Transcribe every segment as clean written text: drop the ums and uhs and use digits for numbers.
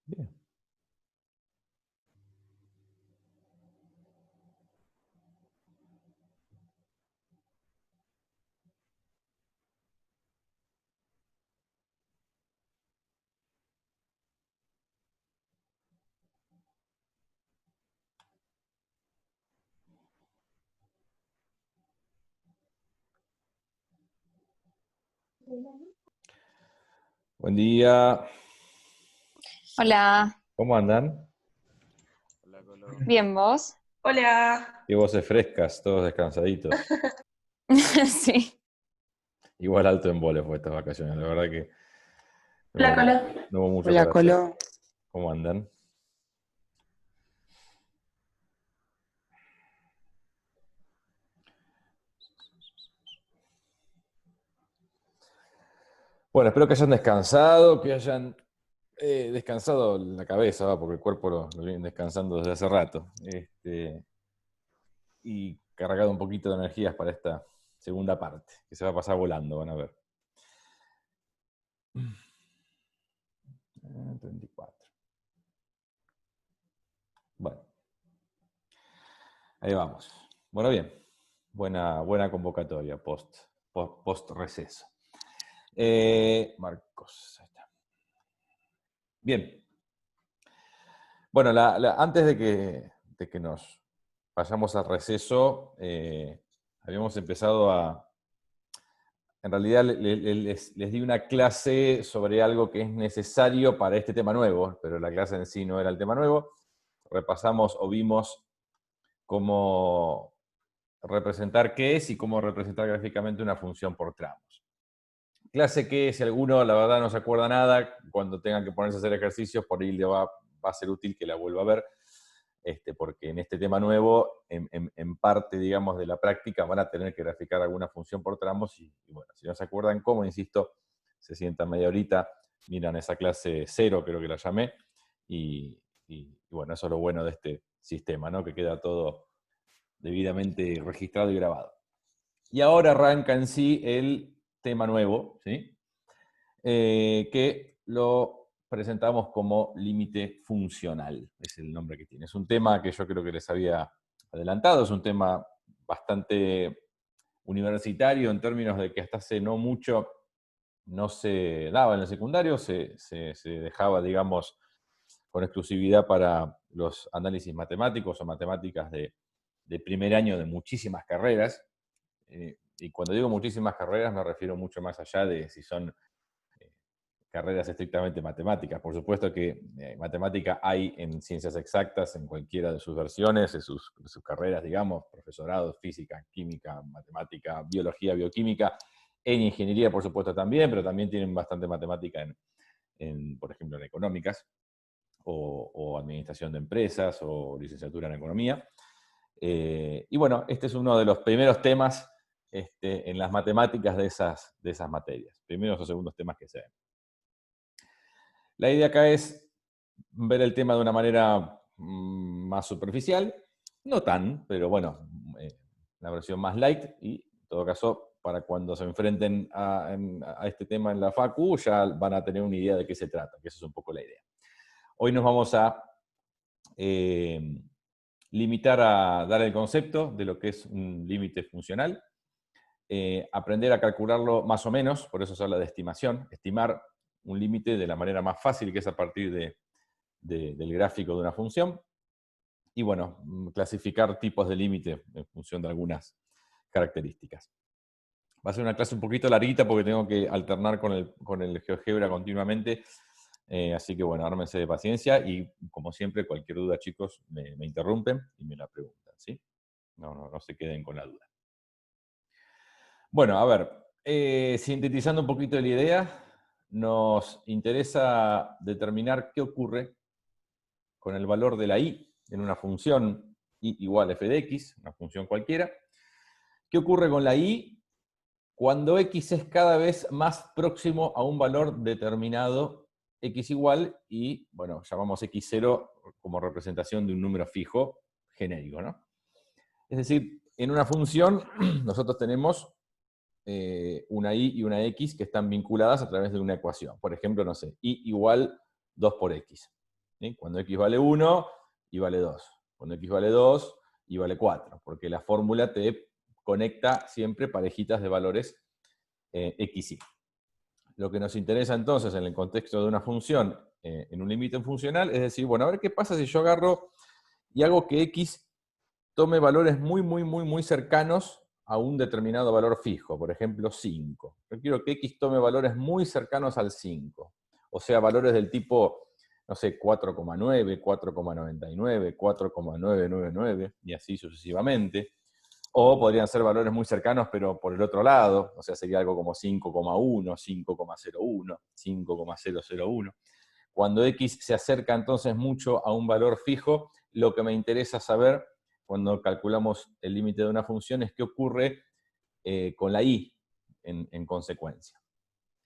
Bien. Buen día. Hola, ¿Cómo andan? Hola, Colo. bien vos. Hola. Qué voces frescas, todos descansaditos. Sí. Igual alto en vole fue estas vacaciones, la verdad que Hola, no, Colo. no hubo mucho Hola, para hacer. Colo. ¿Cómo andan? Bueno, espero que hayan descansado, que hayan descansado la cabeza, porque el cuerpo lo viene descansando desde hace rato. Y cargado un poquito de energías para esta segunda parte, que se va a pasar volando, van a ver. 34. Bueno, ahí vamos. Bueno, bien. Buena convocatoria post receso. Marcos, ahí está. Bien. Bueno, antes de que nos vayamos al receso, habíamos empezado en realidad les di una clase sobre algo que es necesario para este tema nuevo, pero la clase en sí no era el tema nuevo. Repasamos o vimos cómo representar qué es y cómo representar gráficamente una función por tramos. Clase que, si alguno la verdad no se acuerda nada, cuando tengan que ponerse a hacer ejercicios, por ahí le va a ser útil que la vuelva a ver, porque en este tema nuevo, en parte, digamos, de la práctica, van a tener que graficar alguna función por tramos, y bueno, si no se acuerdan cómo, insisto, se sientan media horita, miran esa clase 0, creo que la llamé, y bueno, eso es lo bueno de este sistema, ¿no? Que queda todo debidamente registrado y grabado. Y ahora arranca en sí el tema nuevo, ¿sí? Que lo presentamos como límite funcional, es el nombre que tiene. Es un tema que yo creo que les había adelantado, es un tema bastante universitario en términos de que hasta hace no mucho no se daba en el secundario, se dejaba, digamos, con exclusividad para los análisis matemáticos o matemáticas de primer año de muchísimas carreras. Y cuando digo muchísimas carreras me refiero mucho más allá de si son carreras estrictamente matemáticas. Por supuesto que matemática hay en ciencias exactas, en cualquiera de sus versiones, de sus carreras, digamos, profesorado, física, química, matemática, biología, bioquímica, en ingeniería, por supuesto, también, pero también tienen bastante matemática por ejemplo, en económicas, o administración de empresas, o licenciatura en economía. Y bueno, este es uno de los primeros temas en las matemáticas de esas materias, primeros o segundos temas que se ven. La idea acá es ver el tema de una manera más superficial, no tan, pero bueno, una versión más light, y en todo caso, para cuando se enfrenten a este tema en la facu, ya van a tener una idea de qué se trata, que esa es un poco la idea. Hoy nos vamos a limitar a dar el concepto de lo que es un límite funcional, aprender a calcularlo más o menos, por eso se habla de estimación, estimar un límite de la manera más fácil, que es a partir del gráfico de una función, y bueno, clasificar tipos de límite en función de algunas características. Va a ser una clase un poquito larguita porque tengo que alternar con el GeoGebra continuamente, así que bueno, ármense de paciencia y como siempre, cualquier duda, chicos, me interrumpen y me la preguntan, ¿sí? No se queden con la duda. Bueno, a ver, sintetizando un poquito la idea, nos interesa determinar qué ocurre con el valor de la y en una función y igual f de x, una función cualquiera. ¿Qué ocurre con la y cuando x es cada vez más próximo a un valor determinado x igual y, bueno, llamamos x0 como representación de un número fijo genérico, ¿no? Es decir, en una función nosotros tenemos una y y una x que están vinculadas a través de una ecuación. Por ejemplo, no sé, y igual 2 por x. ¿sí? Cuando x vale 1, y vale 2. Cuando x vale 2, y vale 4. Porque la fórmula te conecta siempre parejitas de valores x, y. Lo que nos interesa entonces en el contexto de una función en un límite funcional es decir, bueno, a ver qué pasa si yo agarro y hago que x tome valores muy cercanos a un determinado valor fijo, por ejemplo 5. Yo quiero que x tome valores muy cercanos al 5, o sea, valores del tipo, no sé, 4,9, 4,99, 4,999, y así sucesivamente. O podrían ser valores muy cercanos, pero por el otro lado, o sea, sería algo como 5,1, 5,01, 5,001. Cuando x se acerca entonces mucho a un valor fijo, lo que me interesa saber cuando calculamos el límite de una función es qué ocurre con la y en consecuencia.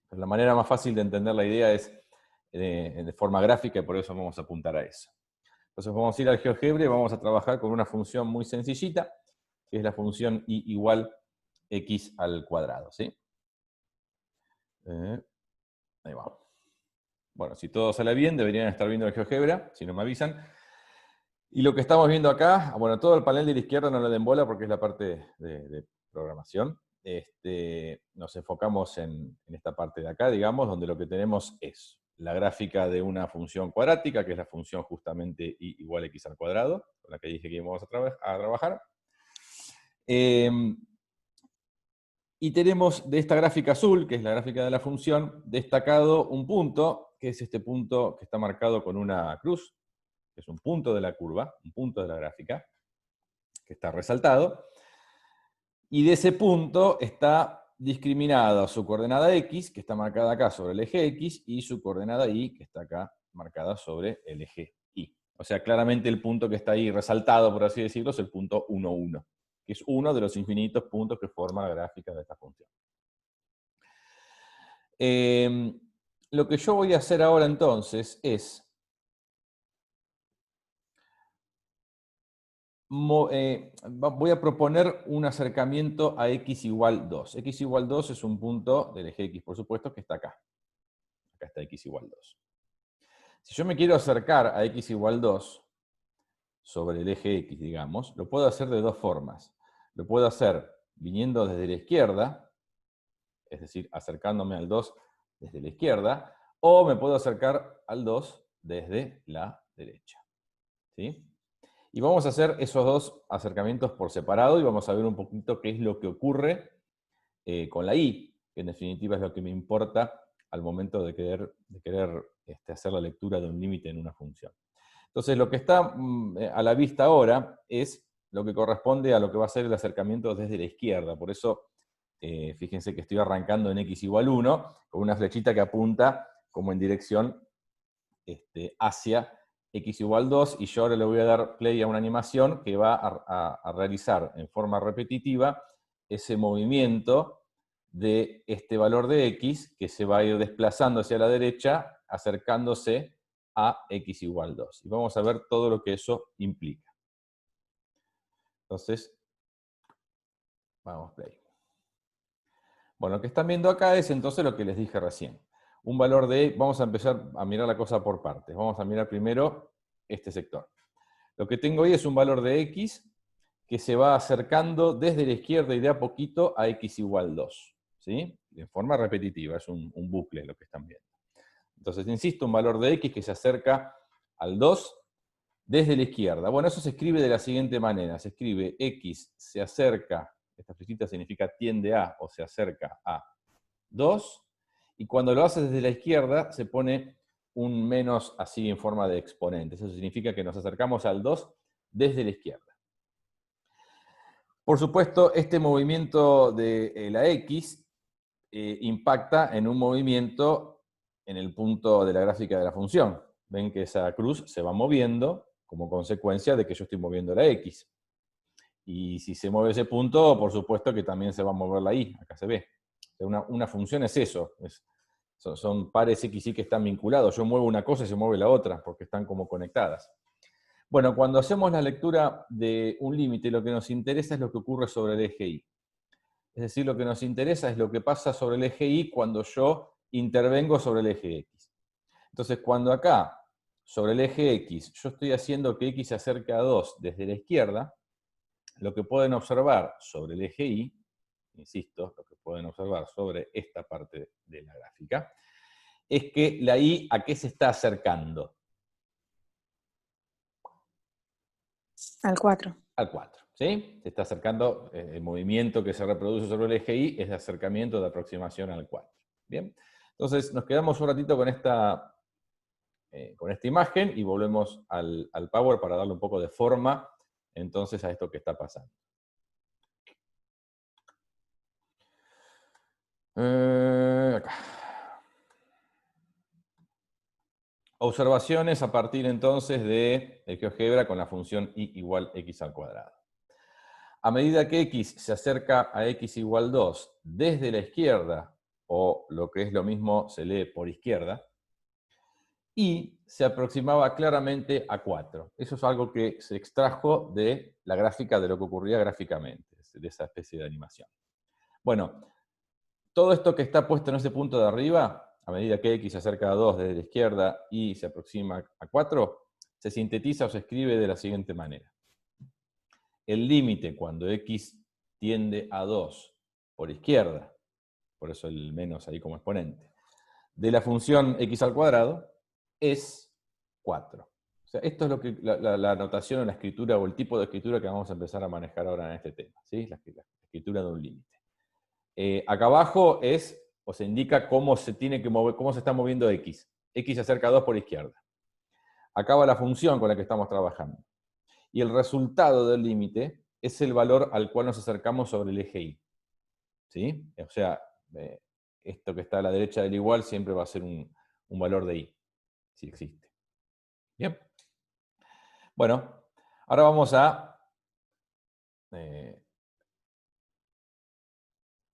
Entonces, la manera más fácil de entender la idea es de forma gráfica y por eso vamos a apuntar a eso. Entonces vamos a ir al GeoGebra y vamos a trabajar con una función muy sencillita, que es la función y igual x al cuadrado, ¿sí? Ahí va. Bueno, si todo sale bien, deberían estar viendo el GeoGebra, si no me avisan. Y lo que estamos viendo acá, bueno, todo el panel de la izquierda no le den bola porque es la parte de programación. Nos enfocamos en esta parte de acá, digamos, donde lo que tenemos es la gráfica de una función cuadrática, que es la función justamente y igual x al cuadrado, con la que dije que íbamos a trabajar. Y tenemos de esta gráfica azul, que es la gráfica de la función, destacado un punto, que es este punto que está marcado con una cruz, que es un punto de la curva, un punto de la gráfica, que está resaltado. Y de ese punto está discriminada su coordenada x, que está marcada acá sobre el eje x, y su coordenada y, que está acá marcada sobre el eje y. O sea, claramente el punto que está ahí resaltado, por así decirlo, es el punto 1, 1, que es uno de los infinitos puntos que forma la gráfica de esta función. Lo que yo voy a hacer ahora entonces es voy a proponer un acercamiento a x igual 2. X igual 2 es un punto del eje x, por supuesto, que está acá. Acá está x igual 2. Si yo me quiero acercar a x igual 2 sobre el eje x, digamos, lo puedo hacer de dos formas. Lo puedo hacer viniendo desde la izquierda, es decir, acercándome al 2 desde la izquierda, o me puedo acercar al 2 desde la derecha. ¿Sí? Y vamos a hacer esos dos acercamientos por separado y vamos a ver un poquito qué es lo que ocurre con la y, que en definitiva es lo que me importa al momento de querer hacer la lectura de un límite en una función. Entonces, lo que está a la vista ahora es lo que corresponde a lo que va a ser el acercamiento desde la izquierda. Por eso, fíjense que estoy arrancando en x igual 1, con una flechita que apunta como en dirección hacia x igual 2, y yo ahora le voy a dar play a una animación que va a realizar en forma repetitiva ese movimiento de este valor de x, que se va a ir desplazando hacia la derecha, acercándose a x igual 2. Y vamos a ver todo lo que eso implica. Entonces, vamos play. Bueno, lo que están viendo acá es entonces lo que les dije recién. Un valor de, vamos a empezar a mirar la cosa por partes. Vamos a mirar primero este sector. Lo que tengo ahí es un valor de x que se va acercando desde la izquierda y de a poquito a x igual 2. ¿Sí? De forma repetitiva, es un bucle lo que están viendo. Entonces, insisto, un valor de x que se acerca al 2 desde la izquierda. Bueno, eso se escribe de la siguiente manera. Se escribe x se acerca, esta flechita significa tiende a o se acerca a 2, y cuando lo haces desde la izquierda se pone un menos así en forma de exponente. Eso significa que nos acercamos al 2 desde la izquierda. Por supuesto, este movimiento de la x impacta en un movimiento en el punto de la gráfica de la función. Ven que esa cruz se va moviendo como consecuencia de que yo estoy moviendo la x. Y si se mueve ese punto, por supuesto que también se va a mover la y, acá se ve. Una función es eso, son pares x y que están vinculados. Yo muevo una cosa y se mueve la otra, porque están como conectadas. Bueno, cuando hacemos la lectura de un límite, lo que nos interesa es lo que ocurre sobre el eje y. Es decir, lo que nos interesa es lo que pasa sobre el eje y cuando yo intervengo sobre el eje x. Entonces, cuando acá sobre el eje X, yo estoy haciendo que X se acerque a 2 desde la izquierda, lo que pueden observar sobre el eje Y, insisto, lo que pueden observar sobre esta parte de la gráfica, es que la Y, ¿a qué se está acercando? Al 4. Al 4, ¿sí? Se está acercando, el movimiento que se reproduce sobre el eje Y es de acercamiento, de aproximación al 4. ¿Bien? Entonces, nos quedamos un ratito con esta imagen y volvemos al Power para darle un poco de forma, entonces, a esto que está pasando. Acá. Observaciones a partir entonces de GeoGebra con la función y igual x al cuadrado. A medida que x se acerca a x igual 2 desde la izquierda, o lo que es lo mismo se lee por izquierda, y se aproximaba claramente a 4. Eso es algo que se extrajo de la gráfica de lo que ocurría gráficamente, de esa especie de animación. Bueno, todo esto que está puesto en ese punto de arriba, a medida que x se acerca a 2 desde la izquierda y se aproxima a 4, se sintetiza o se escribe de la siguiente manera. El límite cuando x tiende a 2 por izquierda, por eso el menos ahí como exponente, de la función x al cuadrado es 4. O sea, esto es lo que la notación o la escritura o el tipo de escritura que vamos a empezar a manejar ahora en este tema, ¿sí? La escritura de un límite. Acá abajo se indica cómo se tiene que mover, cómo se está moviendo x. X se acerca a 2 por izquierda. Acá va la función con la que estamos trabajando. Y el resultado del límite es el valor al cual nos acercamos sobre el eje Y. ¿Sí? O sea, esto que está a la derecha del igual siempre va a ser un valor de Y, si existe. Bien. Bueno, ahora vamos a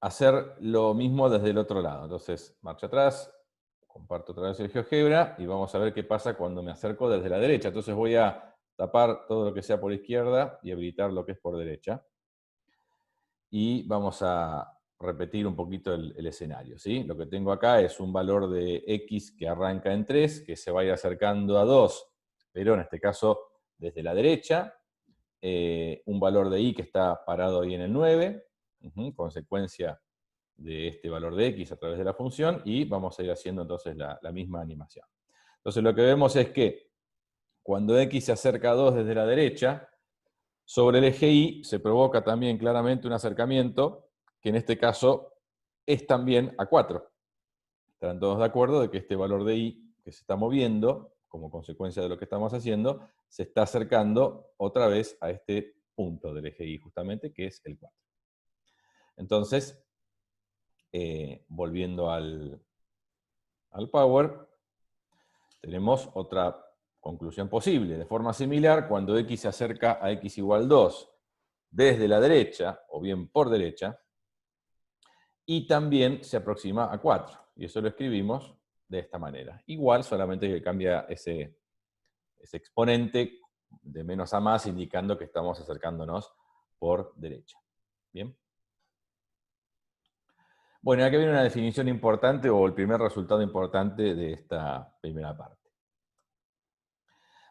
hacer lo mismo desde el otro lado. Entonces, marcha atrás, comparto otra vez el GeoGebra y vamos a ver qué pasa cuando me acerco desde la derecha. Entonces voy a tapar todo lo que sea por izquierda y habilitar lo que es por derecha. Y vamos a repetir un poquito el escenario, ¿sí? Lo que tengo acá es un valor de x que arranca en 3, que se va a ir acercando a 2, pero en este caso desde la derecha. Un valor de y que está parado ahí en el 9, consecuencia de este valor de x a través de la función, y vamos a ir haciendo entonces la misma animación. Entonces lo que vemos es que cuando x se acerca a 2 desde la derecha, sobre el eje Y se provoca también claramente un acercamiento, que en este caso es también a 4. Estarán todos de acuerdo de que este valor de Y que se está moviendo, como consecuencia de lo que estamos haciendo, se está acercando otra vez a este punto del eje Y justamente, que es el 4. Entonces, volviendo al Power, tenemos otra conclusión posible. De forma similar, cuando x se acerca a x igual 2 desde la derecha, o bien por derecha, y también se aproxima a 4. Y eso lo escribimos de esta manera. Igual, solamente que cambia ese exponente de menos a más, indicando que estamos acercándonos por derecha. ¿Bien? Bueno, aquí viene una definición importante, o el primer resultado importante de esta primera parte.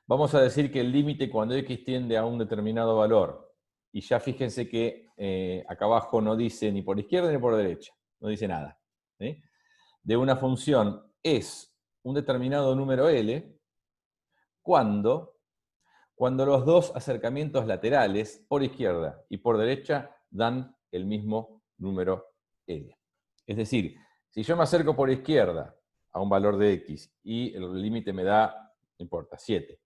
Vamos a decir que el límite cuando x tiende a un determinado valor, y ya fíjense que acá abajo no dice ni por izquierda ni por derecha, no dice nada, ¿sí? De una función es un determinado número L cuando los dos acercamientos laterales, por izquierda y por derecha, dan el mismo número L. Es decir, si yo me acerco por izquierda a un valor de x y el límite me da, no importa, 7,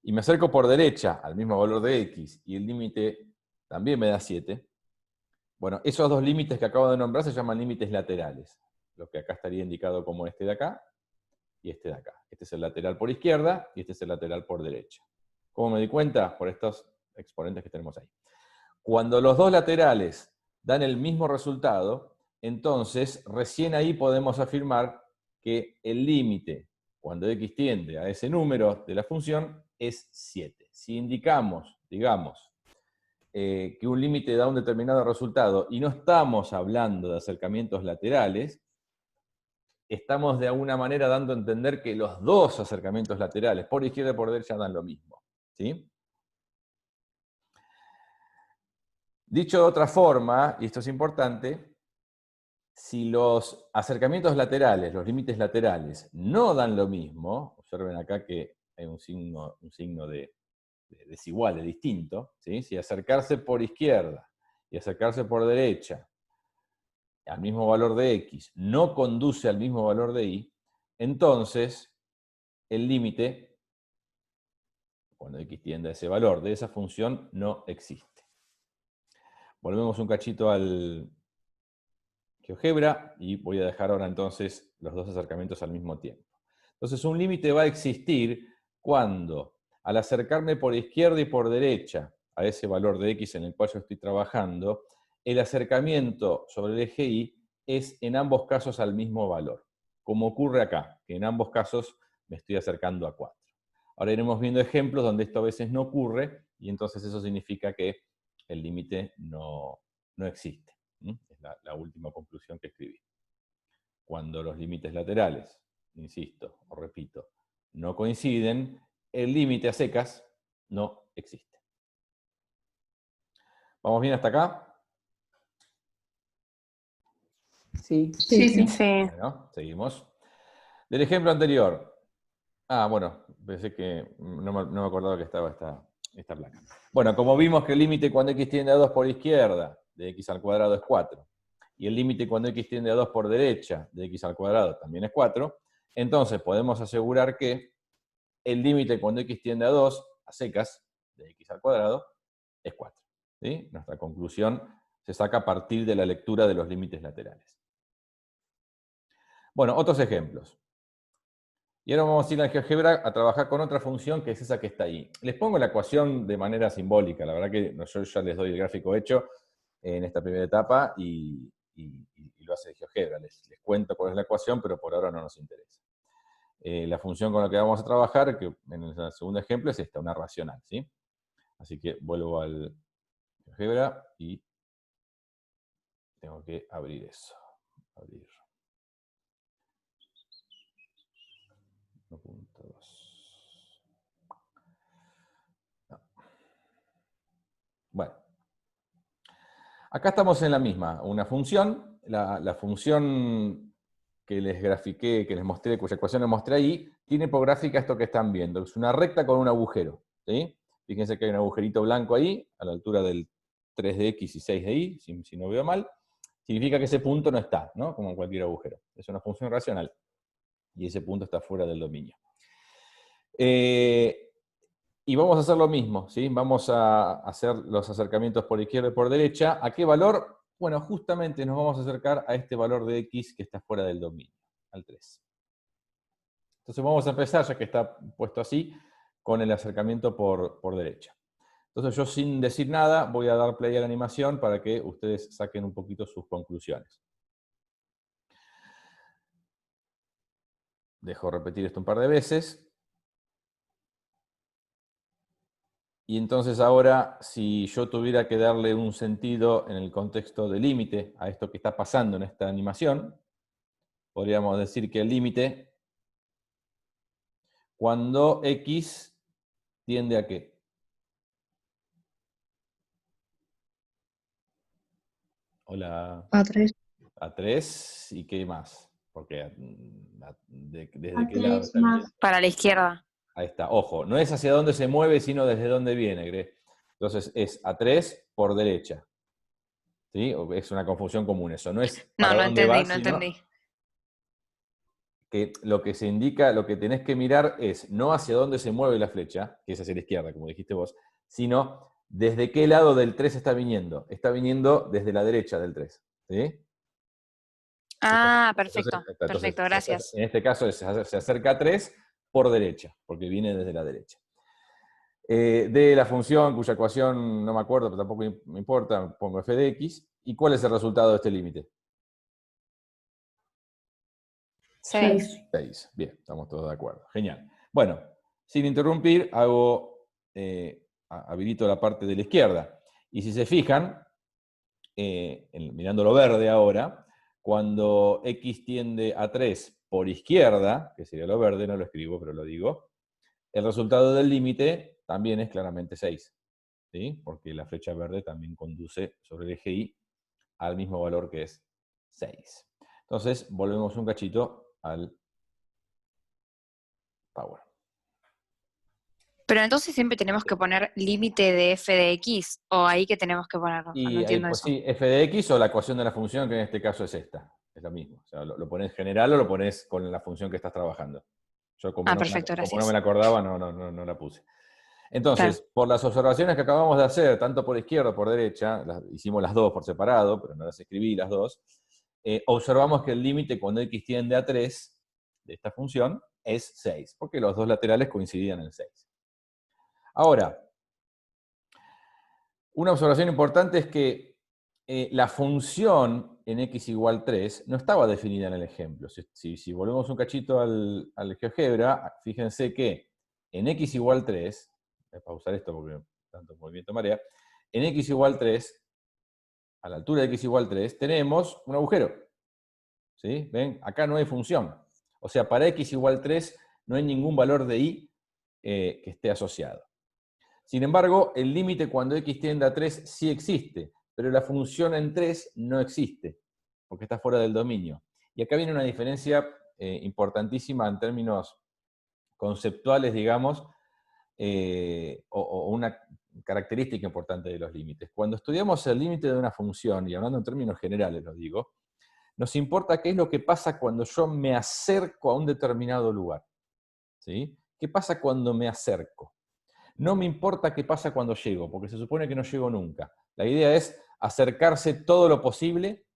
y me acerco por derecha al mismo valor de x y el límite también me da 7, bueno, esos dos límites que acabo de nombrar se llaman límites laterales. Lo que acá estaría indicado como este de acá y este de acá. Este es el lateral por izquierda y este es el lateral por derecha. ¿Cómo me di cuenta? Por estos exponentes que tenemos ahí. Cuando los dos laterales dan el mismo resultado, entonces recién ahí podemos afirmar que el límite, cuando x tiende a ese número de la función, es 7. Si indicamos, digamos, que un límite da un determinado resultado y no estamos hablando de acercamientos laterales, estamos de alguna manera dando a entender que los dos acercamientos laterales, por izquierda y por derecha, dan lo mismo. ¿Sí? Dicho de otra forma, y esto es importante, si los acercamientos laterales, los límites laterales, no dan lo mismo, observen acá que hay un signo de desigual, de distinto, ¿sí? Si acercarse por izquierda y acercarse por derecha al mismo valor de x no conduce al mismo valor de y, entonces el límite, cuando x tiende a ese valor de esa función, no existe. Volvemos un cachito al GeoGebra y voy a dejar ahora entonces los dos acercamientos al mismo tiempo. Entonces un límite va a existir cuando, al acercarme por izquierda y por derecha a ese valor de x en el cual yo estoy trabajando, el acercamiento sobre el eje y es en ambos casos al mismo valor, como ocurre acá, que en ambos casos me estoy acercando a 4. Ahora iremos viendo ejemplos donde esto a veces no ocurre, y entonces eso significa que el límite no existe. Es la última conclusión que escribí. Cuando los límites laterales, insisto, o repito, no coinciden, el límite a secas no existe. ¿Vamos bien hasta acá? Sí. Sí. Bueno, seguimos. Del ejemplo anterior. Bueno, pensé que no me acordaba que estaba esta placa. Bueno, como vimos que el límite cuando x tiende a 2 por izquierda de x al cuadrado es 4, y el límite cuando x tiende a 2 por derecha de x al cuadrado también es 4, entonces podemos asegurar que el límite cuando x tiende a 2, a secas, de x al cuadrado, es 4. ¿Sí? Nuestra conclusión se saca a partir de la lectura de los límites laterales. Bueno, otros ejemplos. Y ahora vamos a ir al GeoGebra a trabajar con otra función que es esa que está ahí. Les pongo la ecuación de manera simbólica, la verdad que yo ya les doy el gráfico hecho en esta primera etapa y lo hace GeoGebra. Les cuento cuál es la ecuación, pero por ahora no nos interesa. La función con la que vamos a trabajar, que en el segundo ejemplo, es esta, una racional, ¿sí? Así que vuelvo al GeoGebra y tengo que abrir eso. Abrir. 1.2. No. Bueno. Acá estamos en la misma, una función, la función que les grafiqué, que les mostré, cuya ecuación les mostré ahí, tiene por gráfica esto que están viendo, es una recta con un agujero, ¿sí? Fíjense que hay un agujerito blanco ahí, a la altura del 3 de x y 6 de y, si no veo mal, significa que ese punto no está, ¿no? Como en cualquier agujero. Es una función racional, y ese punto está fuera del dominio. Y vamos a hacer lo mismo, ¿sí? Vamos a hacer los acercamientos por izquierda y por derecha. ¿A qué valor? Bueno, justamente nos vamos a acercar a este valor de x que está fuera del dominio, al 3. Entonces vamos a empezar, ya que está puesto así, con el acercamiento por derecha. Entonces yo sin decir nada voy a dar play a la animación para que ustedes saquen un poquito sus conclusiones. Dejo repetir esto un par de veces. Y entonces ahora, si yo tuviera que darle un sentido en el contexto de límite a esto que está pasando en esta animación, podríamos decir que el límite, cuando x tiende a ¿qué? Hola. A 3. A 3, ¿y qué más? Porque ¿desde qué lado está viniendo? Para la izquierda. Ahí está, ojo, no es hacia dónde se mueve, sino desde dónde viene, Gre. Entonces es a 3 por derecha. ¿Sí? Es una confusión común eso. No es para No dónde va, entendí, no sino entendí. que lo que se indica, lo que tenés que mirar es no hacia dónde se mueve la flecha, que es hacia la izquierda, como dijiste vos, sino desde qué lado del 3 está viniendo. Está viniendo desde la derecha del 3. ¿Sí? Perfecto, perfecto, gracias. En este caso se acerca a 3 por derecha, porque viene desde la derecha. De la función, cuya ecuación no me acuerdo, pero tampoco me importa, pongo f de x. ¿Y cuál es el resultado de este límite? 6. 6. Bien, estamos todos de acuerdo. Genial. Bueno, sin interrumpir, habilito la parte de la izquierda. Y si se fijan, mirando lo verde ahora, cuando x tiende a 3 por izquierda, que sería lo verde, no lo escribo, pero lo digo, el resultado del límite también es claramente 6, ¿sí? Porque la flecha verde también conduce sobre el eje Y al mismo valor que es 6. Entonces, volvemos un cachito al power. Pero entonces siempre tenemos que poner límite de f de x, o ahí que tenemos que ponerlo. No Y ahí, entiendo pues eso. sí, f de x o la ecuación de la función, que en este caso es esta. Es lo mismo. O sea, lo pones general o lo pones con la función que estás trabajando. Yo como, Perfecto, como no gracias. me la acordaba, no la puse. Entonces, Claro. por las observaciones que acabamos de hacer, tanto por izquierda o por derecha, hicimos las dos por separado, pero no las escribí las dos, observamos que el límite cuando x tiende a 3 de esta función es 6, porque los dos laterales coincidían en 6. Ahora, una observación importante es que la función en x igual 3 no estaba definida en el ejemplo. Si volvemos un cachito al GeoGebra, fíjense que en x igual 3, voy a pausar esto porque tanto movimiento marea, en x igual 3, a la altura de x igual 3, tenemos un agujero. ¿Sí? ¿Ven? Acá no hay función. O sea, para x igual 3 no hay ningún valor de y que esté asociado. Sin embargo, el límite cuando x tiende a 3 sí existe, pero la función en 3 no existe, porque está fuera del dominio. Y acá viene una diferencia importantísima en términos conceptuales, digamos, o una característica importante de los límites. Cuando estudiamos el límite de una función, y hablando en términos generales lo digo, nos importa qué es lo que pasa cuando yo me acerco a un determinado lugar. ¿Sí? ¿Qué pasa cuando me acerco? No me importa qué pasa cuando llego, porque se supone que no llego nunca. La idea es acercarse todo lo posible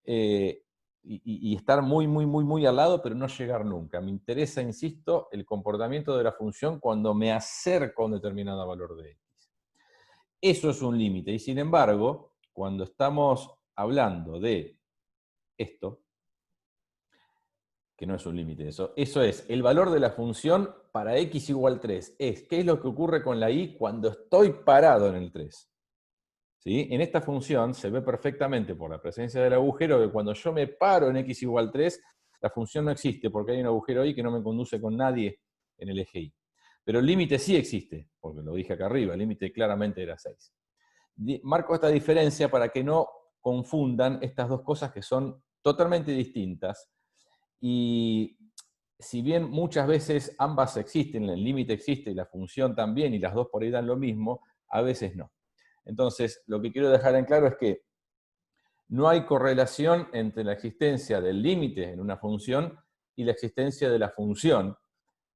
y estar muy al lado, pero no llegar nunca. Me interesa, insisto, el comportamiento de la función cuando me acerco a un determinado valor de x. Eso es un límite. Y sin embargo, cuando estamos hablando de esto, que no es un límite eso es el valor de la función para x igual 3. ¿Qué es lo que ocurre con la y cuando estoy parado en el 3? ¿Sí? En esta función se ve perfectamente por la presencia del agujero que cuando yo me paro en x igual 3, la función no existe porque hay un agujero ahí que no me conduce con nadie en el eje y. Pero el límite sí existe, porque lo dije acá arriba, el límite claramente era 6. Marco esta diferencia para que no confundan estas dos cosas que son totalmente distintas. Y si bien muchas veces ambas existen, el límite existe y la función también, y las dos por ahí dan lo mismo, a veces no. Entonces, lo que quiero dejar en claro es que no hay correlación entre la existencia del límite en una función y la existencia de la función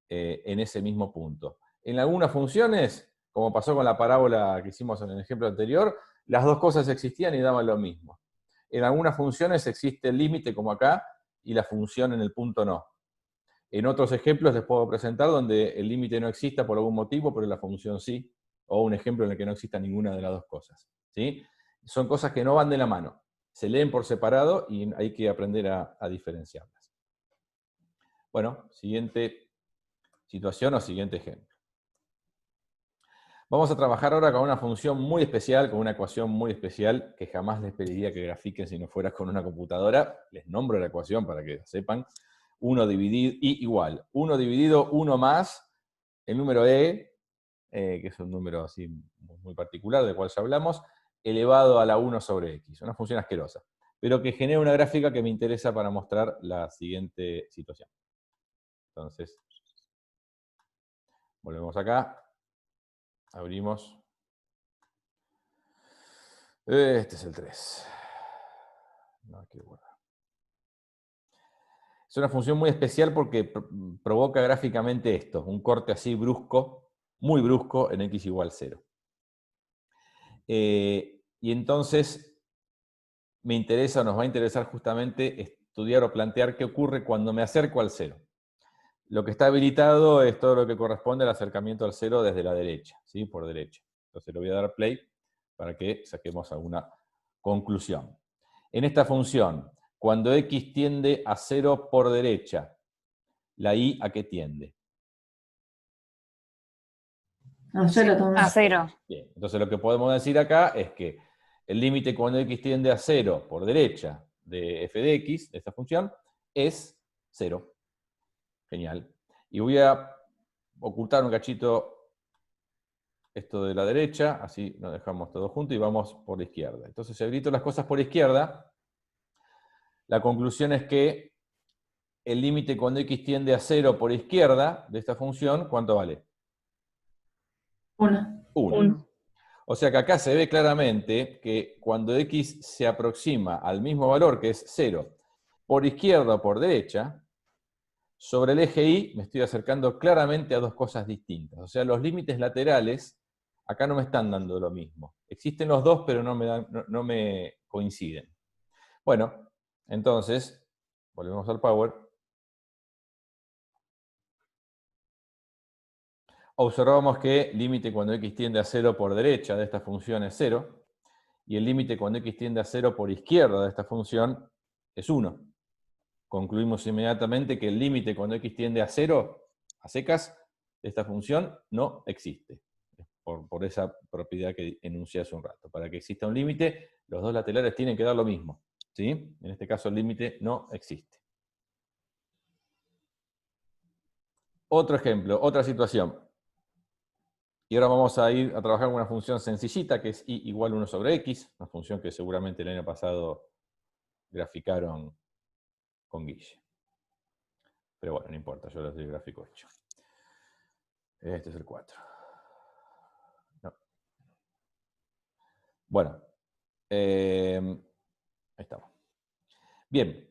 en ese mismo punto. En algunas funciones, como pasó con la parábola que hicimos en el ejemplo anterior, las dos cosas existían y daban lo mismo. En algunas funciones existe el límite, como acá, y la función en el punto no. En otros ejemplos les puedo presentar donde el límite no exista por algún motivo, pero la función sí, o un ejemplo en el que no exista ninguna de las dos cosas. ¿Sí? Son cosas que no van de la mano. Se leen por separado y hay que aprender a diferenciarlas. Bueno, siguiente situación o siguiente ejemplo. Vamos a trabajar ahora con una función muy especial, con una ecuación muy especial, que jamás les pediría que grafiquen si no fuera con una computadora. Les nombro la ecuación para que sepan. 1 dividido, y igual. 1 dividido 1 más el número e, que es un número así muy particular, del cual ya hablamos, elevado a la 1 sobre x. Una función asquerosa, pero que genera una gráfica que me interesa para mostrar la siguiente situación. Entonces, volvemos acá. Abrimos. Este es el 3. No, aquí guardar. Es una función muy especial porque provoca gráficamente esto, un corte así brusco, muy brusco, en x igual 0. Y entonces me interesa, o nos va a interesar justamente estudiar o plantear qué ocurre cuando me acerco al 0. Lo que está habilitado es todo lo que corresponde al acercamiento al 0 desde la derecha, ¿sí? Por derecha. Entonces le voy a dar play para que saquemos alguna conclusión. En esta función, cuando x tiende a 0 por derecha, ¿la y a qué tiende? A 0 también. A 0. Bien, entonces lo que podemos decir acá es que el límite cuando x tiende a 0 por derecha de f de x, de esta función, es 0. Genial. Y voy a ocultar un cachito esto de la derecha, así nos dejamos todo junto y vamos por la izquierda. Entonces, si habilito las cosas por izquierda, la conclusión es que el límite cuando x tiende a 0 por izquierda de esta función, ¿cuánto vale? 1. 1. O sea que acá se ve claramente que cuando x se aproxima al mismo valor, que es 0, por izquierda o por derecha, sobre el eje y me estoy acercando claramente a dos cosas distintas. O sea, los límites laterales acá no me están dando lo mismo. Existen los dos, pero no me coinciden. Bueno, entonces, volvemos al Power. Observamos que límite cuando x tiende a 0 por derecha de esta función es 0, y el límite cuando x tiende a 0 por izquierda de esta función es 1. Concluimos inmediatamente que el límite cuando x tiende a 0, a secas, de esta función no existe. Por esa propiedad que enuncié hace un rato. Para que exista un límite, los dos laterales tienen que dar lo mismo. ¿Sí? En este caso el límite no existe. Otro ejemplo, otra situación. Y ahora vamos a ir a trabajar con una función sencillita, que es y igual 1 sobre x, una función que seguramente el año pasado graficaron con Guille. Pero bueno, no importa, yo les doy el gráfico hecho. Este es el 4. No. Bueno, ahí estamos. Bien.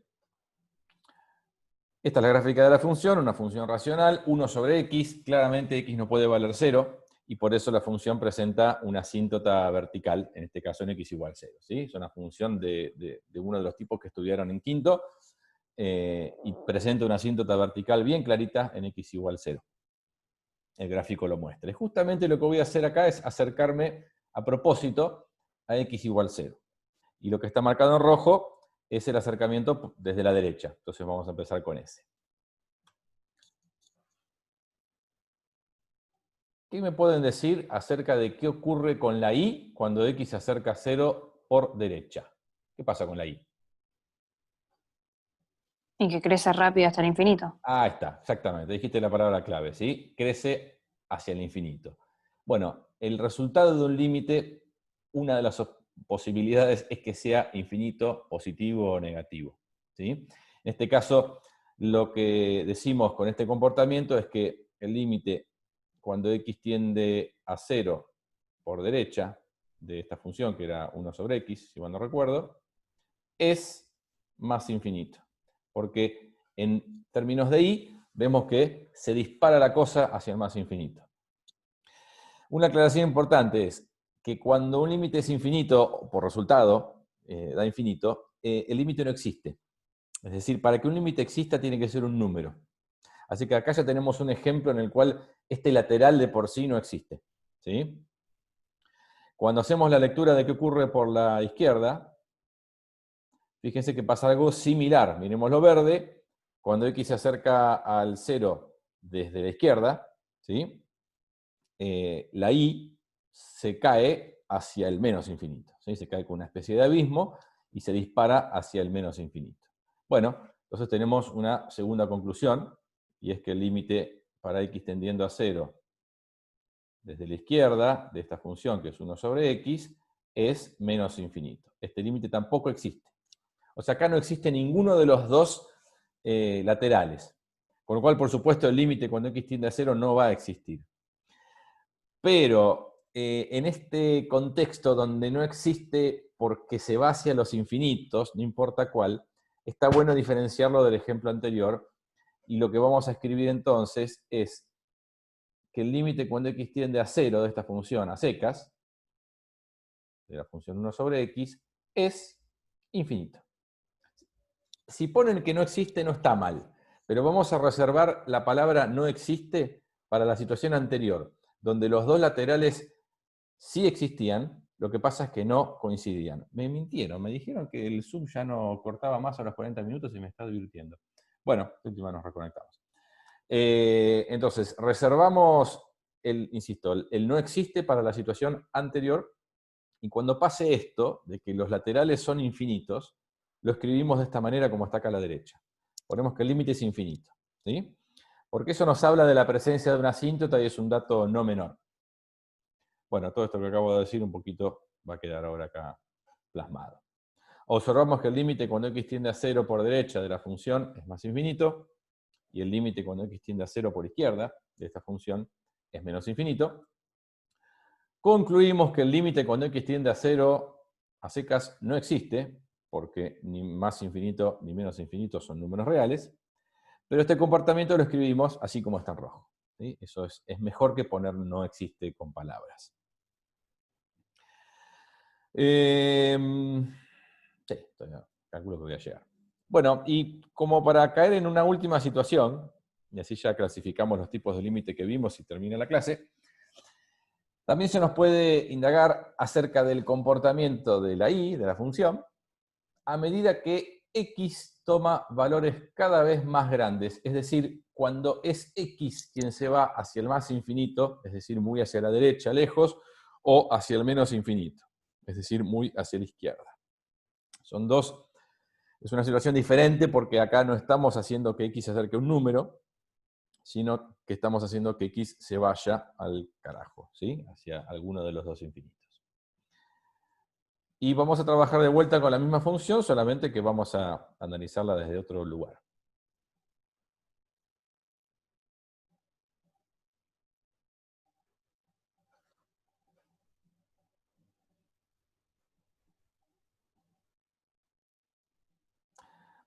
Esta es la gráfica de la función, una función racional, 1 sobre x, claramente x no puede valer 0, y por eso la función presenta una asíntota vertical, en este caso en x igual 0. ¿Sí? Es una función de uno de los tipos que estudiaron en quinto, y presenta una asíntota vertical bien clarita en x igual 0. El gráfico lo muestra. Y justamente lo que voy a hacer acá es acercarme a propósito a x igual 0. Y lo que está marcado en rojo es el acercamiento desde la derecha. Entonces vamos a empezar con ese. ¿Qué me pueden decir acerca de qué ocurre con la y cuando x se acerca a 0 por derecha? ¿Qué pasa con la y? Y que crece rápido hasta el infinito. Ah, está, exactamente. Dijiste la palabra clave, ¿sí? Crece hacia el infinito. Bueno, el resultado de un límite, una de las posibilidades es que sea infinito, positivo o negativo, ¿sí? En este caso, lo que decimos con este comportamiento es que el límite, cuando x tiende a 0 por derecha, de esta función, que era 1 sobre x, si mal no recuerdo, es más infinito. Porque en términos de y, vemos que se dispara la cosa hacia el más infinito. Una aclaración importante es que cuando un límite es infinito, por resultado, da infinito, el límite no existe. Es decir, para que un límite exista tiene que ser un número. Así que acá ya tenemos un ejemplo en el cual este lateral de por sí no existe. ¿Sí? Cuando hacemos la lectura de qué ocurre por la izquierda, fíjense que pasa algo similar. Miremos lo verde. Cuando x se acerca al 0 desde la izquierda, ¿sí? La y se cae hacia el menos infinito. ¿Sí? Se cae con una especie de abismo y se dispara hacia el menos infinito. Bueno, entonces tenemos una segunda conclusión, y es que el límite para x tendiendo a 0 desde la izquierda de esta función, que es 1 sobre x, es menos infinito. Este límite tampoco existe. O sea, acá no existe ninguno de los dos laterales. Con lo cual, por supuesto, el límite cuando x tiende a 0 no va a existir. Pero en este contexto donde no existe porque se va hacia los infinitos, no importa cuál, está bueno diferenciarlo del ejemplo anterior, y lo que vamos a escribir entonces es que el límite cuando x tiende a 0 de esta función a secas, de la función 1 sobre x, es infinito. Si ponen que no existe, no está mal, pero vamos a reservar la palabra no existe para la situación anterior, donde los dos laterales sí existían, lo que pasa es que no coincidían. Me mintieron, me dijeron que el Zoom ya no cortaba más a los 40 minutos y me está divirtiendo. Bueno, de última nos reconectamos. Entonces, reservamos, insisto, el no existe para la situación anterior, y cuando pase esto, de que los laterales son infinitos, lo escribimos de esta manera como está acá a la derecha. Ponemos que el límite es infinito, ¿sí? Porque eso nos habla de la presencia de una asíntota y es un dato no menor. Bueno, todo esto que acabo de decir un poquito va a quedar ahora acá plasmado. Observamos que el límite cuando x tiende a 0 por derecha de la función es más infinito, y el límite cuando x tiende a 0 por izquierda de esta función es menos infinito. Concluimos que el límite cuando x tiende a 0 a secas no existe, porque ni más infinito ni menos infinito son números reales, pero este comportamiento lo escribimos así como está en rojo, ¿sí? Eso es mejor que poner no existe con palabras. Sí, calculo que voy a llegar. Bueno, y como para caer en una última situación, y así ya clasificamos los tipos de límite que vimos y termina la clase, también se nos puede indagar acerca del comportamiento de la y, de la función, a medida que x toma valores cada vez más grandes, es decir, cuando es x quien se va hacia el más infinito, es decir, muy hacia la derecha, lejos, o hacia el menos infinito, es decir, muy hacia la izquierda. Son dos, es una situación diferente porque acá no estamos haciendo que x se acerque a un número, sino que estamos haciendo que x se vaya al carajo, ¿sí? Hacia alguno de los dos infinitos. Y vamos a trabajar de vuelta con la misma función, solamente que vamos a analizarla desde otro lugar.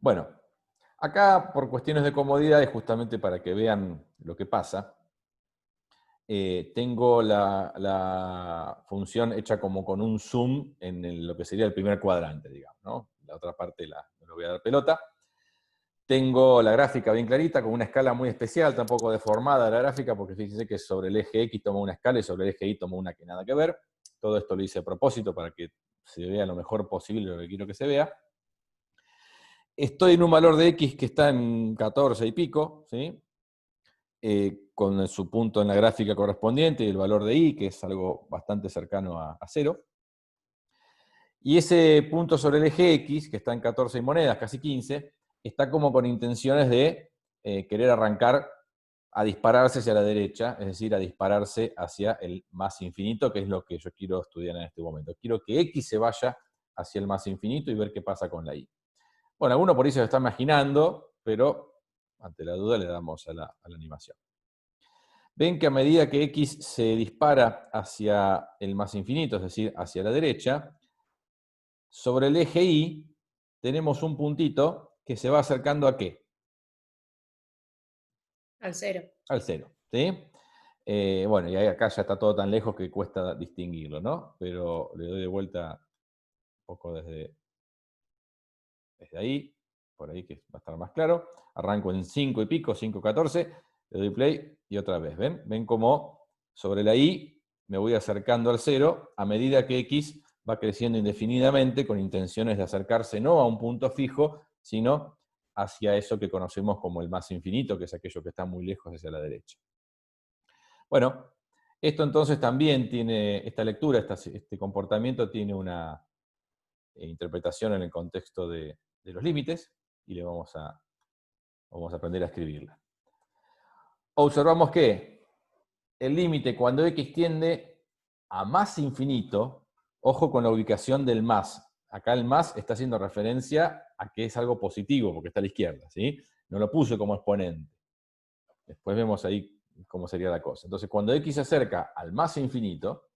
Bueno, acá por cuestiones de comodidad y justamente para que vean lo que pasa, tengo la función hecha como con un zoom en lo que sería el primer cuadrante, digamos, ¿no? La otra parte no le voy a dar pelota. Tengo la gráfica bien clarita, con una escala muy especial, tampoco deformada la gráfica, porque fíjense que sobre el eje X tomo una escala y sobre el eje Y tomo una que nada que ver. Todo esto lo hice a propósito para que se vea lo mejor posible lo que quiero que se vea. Estoy en un valor de X que está en 14 y pico, ¿sí? Con su punto en la gráfica correspondiente y el valor de Y, que es algo bastante cercano a 0. Y ese punto sobre el eje X, que está en 14 y monedas, casi 15, está como con intenciones de querer arrancar a dispararse hacia la derecha, es decir, a dispararse hacia el más infinito, que es lo que yo quiero estudiar en este momento. Quiero que X se vaya hacia el más infinito y ver qué pasa con la Y. Bueno, alguno por ahí se lo está imaginando, pero ante la duda le damos a la animación. Ven que a medida que X se dispara hacia el más infinito, es decir, hacia la derecha, sobre el eje Y tenemos un puntito que se va acercando ¿a qué? Al 0. Al 0, ¿sí? Bueno, y acá ya está todo tan lejos que cuesta distinguirlo, ¿no? Pero le doy de vuelta un poco desde ahí, por ahí que va a estar más claro. Arranco en 5 y pico, 5.14, le doy play y otra vez, ¿ven? Ven cómo sobre la Y me voy acercando al 0 a medida que X va creciendo indefinidamente con intenciones de acercarse no a un punto fijo, sino hacia eso que conocemos como el más infinito, que es aquello que está muy lejos hacia la derecha. Bueno, esto entonces también tiene, esta lectura, este comportamiento tiene una interpretación en el contexto de los límites, y le vamos a aprender a escribirla. Observamos que el límite cuando X tiende a más infinito, ojo con la ubicación del más. Acá el más está haciendo referencia a que es algo positivo, porque está a la izquierda, ¿sí? No lo puse como exponente. Después vemos ahí cómo sería la cosa. Entonces, cuando X se acerca al más infinito,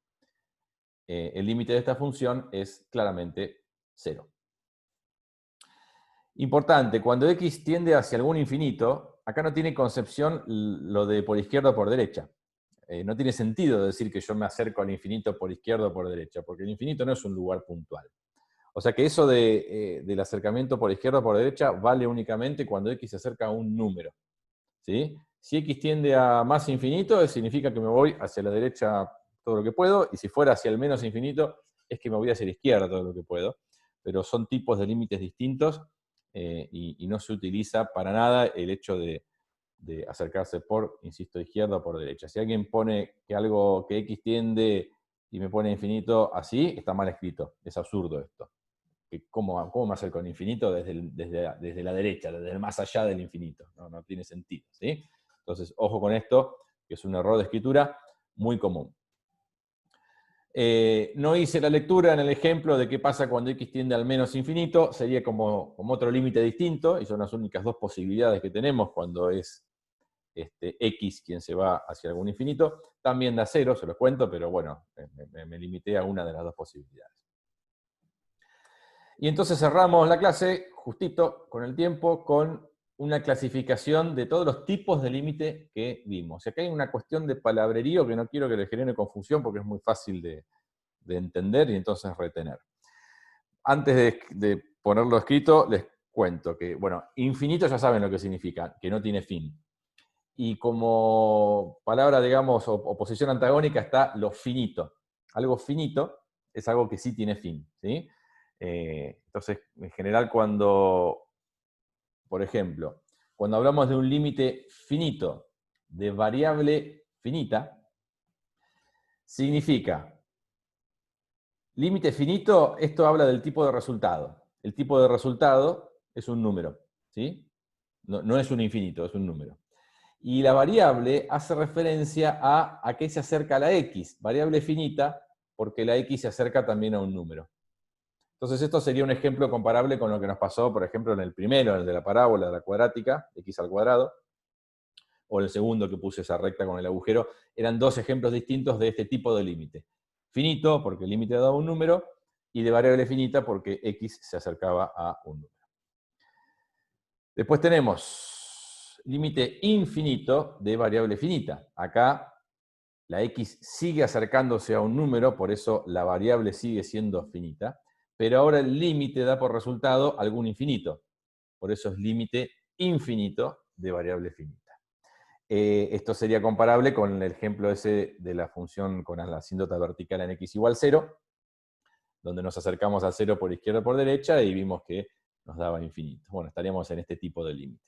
el límite de esta función es claramente 0. Importante, cuando X tiende hacia algún infinito, acá no tiene concepción lo de por izquierda o por derecha. No tiene sentido decir que yo me acerco al infinito por izquierda o por derecha, porque el infinito no es un lugar puntual. O sea que eso del acercamiento por izquierda o por derecha vale únicamente cuando X se acerca a un número, ¿sí? Si X tiende a más infinito, significa que me voy hacia la derecha todo lo que puedo, y si fuera hacia el menos infinito, es que me voy hacia la izquierda todo lo que puedo. Pero son tipos de límites distintos, y no se utiliza para nada el hecho de acercarse por, insisto, izquierda o por derecha. Si alguien pone que X tiende y me pone infinito así, está mal escrito. Es absurdo esto. ¿cómo me acerco al infinito desde la derecha, desde el más allá del infinito? No tiene sentido, ¿sí? Entonces, ojo con esto, que es un error de escritura muy común. No hice la lectura en el ejemplo de qué pasa cuando x tiende al menos infinito, sería como otro límite distinto, y son las únicas dos posibilidades que tenemos cuando es x quien se va hacia algún infinito. También da 0, se los cuento, pero bueno, me limité a una de las dos posibilidades. Y entonces cerramos la clase, justito, con el tiempo, con una clasificación de todos los tipos de límite que vimos. Y acá hay una cuestión de palabrerío que no quiero que les genere confusión porque es muy fácil de entender y entonces retener. Antes de ponerlo escrito, les cuento que, bueno, infinito ya saben lo que significa, que no tiene fin. Y como palabra, digamos, o posición antagónica está lo finito. Algo finito es algo que sí tiene fin, ¿sí? Entonces, en general, por ejemplo, cuando hablamos de un límite finito de variable finita, significa límite finito, esto habla del tipo de resultado. El tipo de resultado es un número, ¿sí? No es un infinito, es un número. Y la variable hace referencia a qué se acerca a la x, variable finita, porque la x se acerca también a un número. Entonces esto sería un ejemplo comparable con lo que nos pasó, por ejemplo, en el primero, el de la parábola de la cuadrática, x al cuadrado, o el segundo que puse esa recta con el agujero. Eran dos ejemplos distintos de este tipo de límite. Finito, porque el límite daba un número, y de variable finita, porque x se acercaba a un número. Después tenemos límite infinito de variable finita. Acá la x sigue acercándose a un número, por eso la variable sigue siendo finita, pero ahora el límite da por resultado algún infinito. Por eso es límite infinito de variable finita. Esto sería comparable con el ejemplo ese de la función con la asíntota vertical en x igual 0, donde nos acercamos al 0 por izquierda o por derecha y vimos que nos daba infinito. Bueno, estaríamos en este tipo de límite.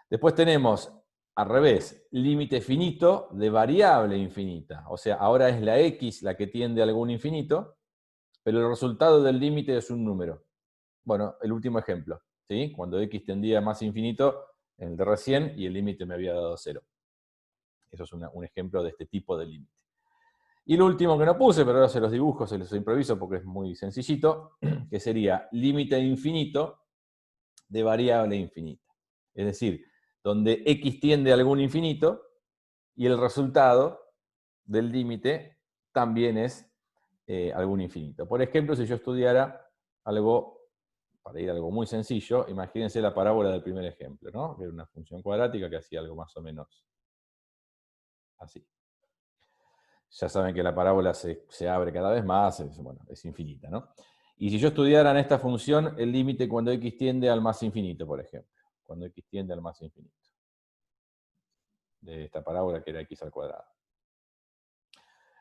Después tenemos, al revés, límite finito de variable infinita. O sea, ahora es la x la que tiende a algún infinito, pero el resultado del límite es un número. Bueno, el último ejemplo, ¿sí? Cuando x tendía a más infinito, en el de recién, y el límite me había dado 0. Eso es un ejemplo de este tipo de límite. Y el último que no puse, pero ahora se los dibujo, se los improviso porque es muy sencillito, que sería límite infinito de variable infinita. Es decir, donde x tiende a algún infinito y el resultado del límite también es algún infinito. Por ejemplo, si yo estudiara algo, para ir a algo muy sencillo, imagínense la parábola del primer ejemplo, ¿no? Que era una función cuadrática que hacía algo más o menos así. Ya saben que la parábola se abre cada vez más, es infinita, ¿no? Y si yo estudiara en esta función el límite cuando x tiende al más infinito, por ejemplo, cuando x tiende al más infinito, de esta parábola que era x al cuadrado.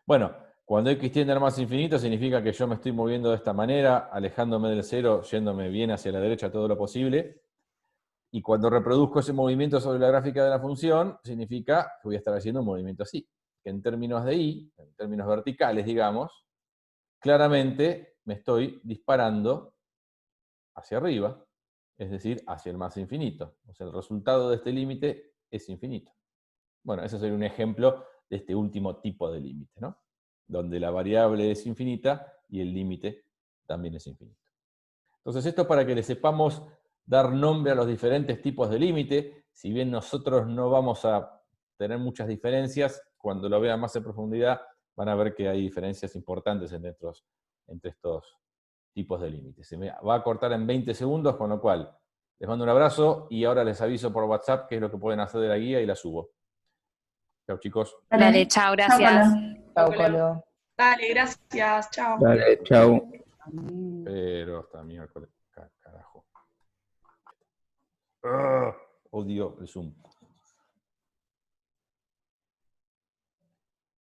Bueno, cuando x tiende al más infinito significa que yo me estoy moviendo de esta manera, alejándome del cero, yéndome bien hacia la derecha todo lo posible, y cuando reproduzco ese movimiento sobre la gráfica de la función, significa que voy a estar haciendo un movimiento así, que en términos de y, en términos verticales, digamos, claramente me estoy disparando hacia arriba, es decir, hacia el más infinito. O sea, el resultado de este límite es infinito. Bueno, ese sería un ejemplo de este último tipo de límite, ¿no? Donde la variable es infinita y el límite también es infinito. Entonces, esto para que le sepamos dar nombre a los diferentes tipos de límite. Si bien nosotros no vamos a tener muchas diferencias, cuando lo vean más en profundidad van a ver que hay diferencias importantes entre estos tipos de límites. Se me va a cortar en 20 segundos, con lo cual les mando un abrazo y ahora les aviso por WhatsApp qué es lo que pueden hacer de la guía y la subo. Chao, chicos. Dale, chao, gracias. Chao, Chau, Colo. Dale, gracias, chao. Dale, chau. Pero hasta miércoles. Carajo. Odio el Zoom.